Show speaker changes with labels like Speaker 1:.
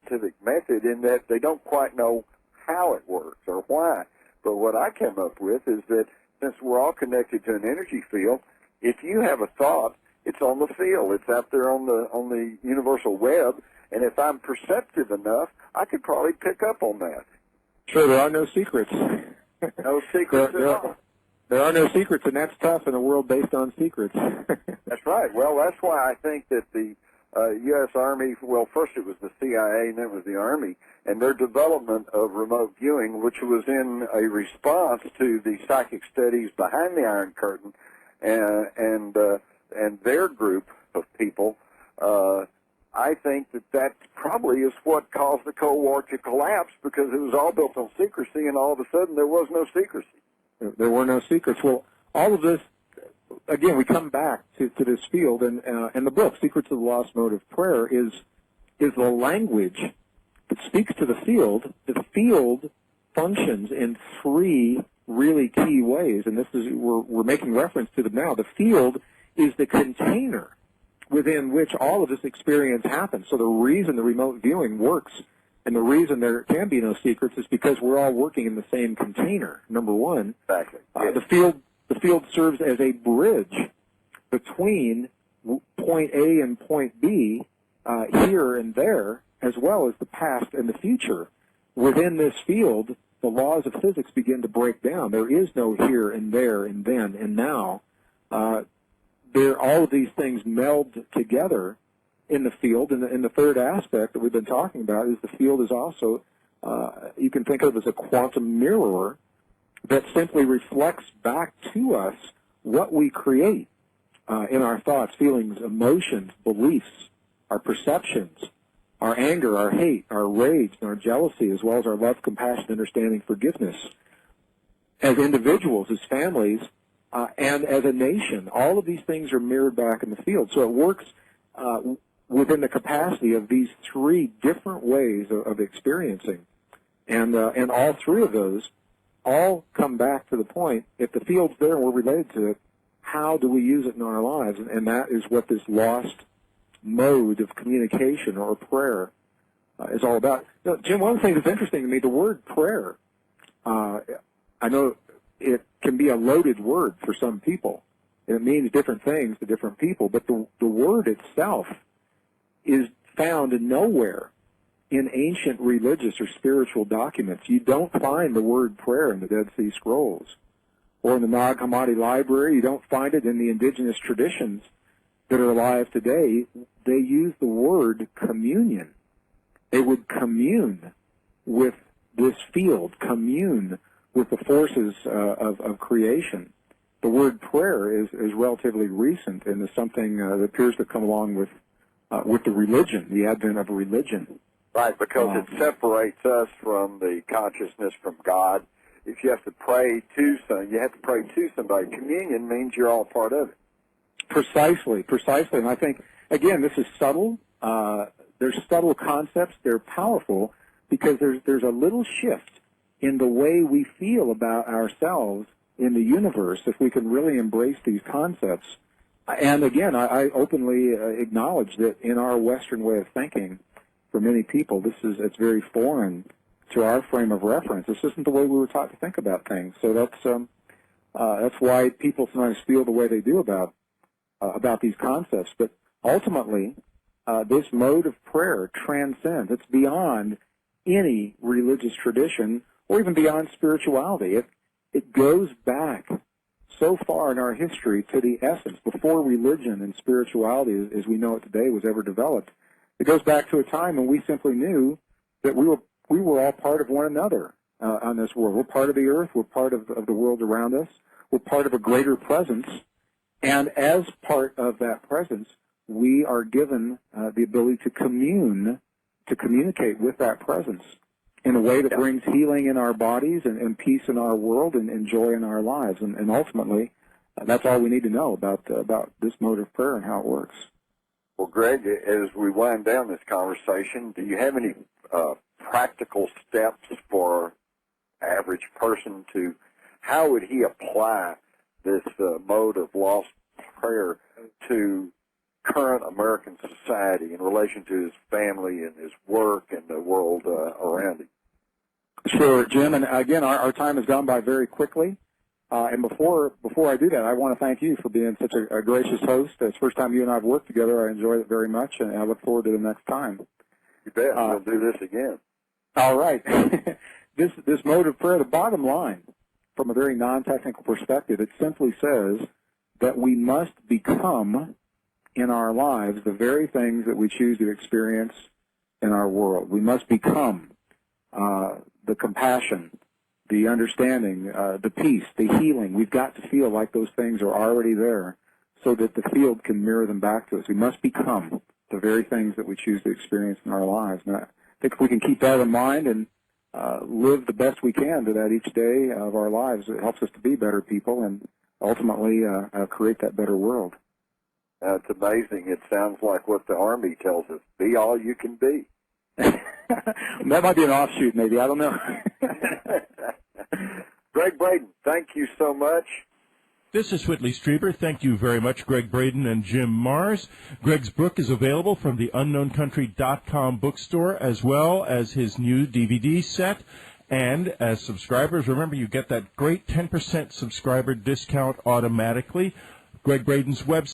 Speaker 1: scientific method in that they don't quite know how it works or why. But what I came up with is that since we're all connected to an energy field, if you have a thought, it's on the field. It's out there on the universal web, and if I'm perceptive enough, I could probably pick up on that.
Speaker 2: Sure, there are no secrets.
Speaker 1: No secrets at all.
Speaker 2: There are no secrets, and that's tough in a world based on secrets.
Speaker 1: That's right. Well, that's why I think that the U.S. Army, well, first it was the CIA and then it was the Army, and their development of remote viewing, which was in a response to the psychic studies behind the Iron Curtain and their group of people, I think that probably is what caused the Cold War to collapse, because it was all built on secrecy, and all of a sudden there was no secrecy.
Speaker 2: There were no secrets. Well, all of this, again, we come back to this field, and the book, Secrets of the Lost Mode of Prayer, is the language that speaks to the field. The field functions in three really key ways, and this is we're making reference to them now. The field is the container within which all of this experience happens. So the reason the remote viewing works and the reason there can be no secrets is because we're all working in the same container, number one.
Speaker 1: Exactly.
Speaker 2: The field serves as a bridge between point A and point B, here and there, as well as the past and the future. Within this field, the laws of physics begin to break down. There is no here and there and then and now. All of these things meld together in the field, and the third aspect that we've been talking about is the field is also, you can think of it as a quantum mirror that simply reflects back to us what we create in our thoughts, feelings, emotions, beliefs, our perceptions, our anger, our hate, our rage, and our jealousy, as well as our love, compassion, understanding, forgiveness. As individuals, as families, and as a nation, all of these things are mirrored back in the field. So it works within the capacity of these three different ways of experiencing. And all three of those all come back to the point, if the field's there and we're related to it, how do we use it in our lives? And that is what this lost mode of communication or prayer is all about. Now, Jim, one of the things that's interesting to me, the word prayer, I know it can be a loaded word for some people. It means different things to different people, but the word itself is found nowhere in ancient religious or spiritual documents. You don't find the word prayer in the Dead Sea Scrolls or in the Nag Hammadi Library. You don't find it in the indigenous traditions that are alive today. They use the word communion. They would commune with this field, commune with the forces of creation. The word prayer is relatively recent and is something that appears to come along with the religion, the advent of a religion.
Speaker 1: Right, because it separates us from the consciousness from God. If you have to pray to somebody, you have to pray to somebody. Communion means you're all part of it.
Speaker 2: Precisely. And I think, again, this is subtle. There's subtle concepts. They're powerful because there's a little shift in the way we feel about ourselves in the universe if we can really embrace these concepts. And again, I openly acknowledge that in our Western way of thinking, for many people, it's very foreign to our frame of reference. This isn't the way we were taught to think about things. So that's why people sometimes feel the way they do about these concepts. But ultimately, this mode of prayer transcends. It's beyond any religious tradition or even beyond spirituality. It goes back so far in our history to the essence, before religion and spirituality as we know it today was ever developed. It goes back to a time when we simply knew that we were all part of one another on this world. We're part of the earth. We're part of the world around us. We're part of a greater presence. And as part of that presence, we are given the ability to communicate with that presence in a way that brings healing in our bodies and peace in our world and joy in our lives. And ultimately, that's all we need to know about this mode of prayer and how it works.
Speaker 1: Well, Greg, as we wind down this conversation, do you have any practical steps for average person to, how would he apply this mode of lost prayer to current American society in relation to his family and his work and the world around him.
Speaker 2: Sure, Jim. And again, our time has gone by very quickly. And before I do that, I want to thank you for being such a gracious host. It's the first time you and I have worked together. I enjoyed it very much, and I look forward to the next time.
Speaker 1: You bet. We'll do this again.
Speaker 2: All right. This mode of prayer, the bottom line, from a very non-technical perspective, it simply says that we must become in our lives the very things that we choose to experience in our world. We must become the compassion, the understanding, the peace, the healing. We've got to feel like those things are already there so that the field can mirror them back to us. We must become the very things that we choose to experience in our lives. And I think if we can keep that in mind and live the best we can to that each day of our lives, it helps us to be better people and ultimately create that better world.
Speaker 1: It's amazing. It sounds like what the Army tells us, be all you can be.
Speaker 2: That might be an offshoot, maybe. I don't know.
Speaker 1: Gregg Braden, thank you so much.
Speaker 3: This is Whitley Strieber. Thank you very much, Gregg Braden and Jim Marrs. Gregg's book is available from the unknowncountry.com bookstore, as well as his new DVD set. And as subscribers, remember, you get that great 10% subscriber discount automatically. Gregg Braden's website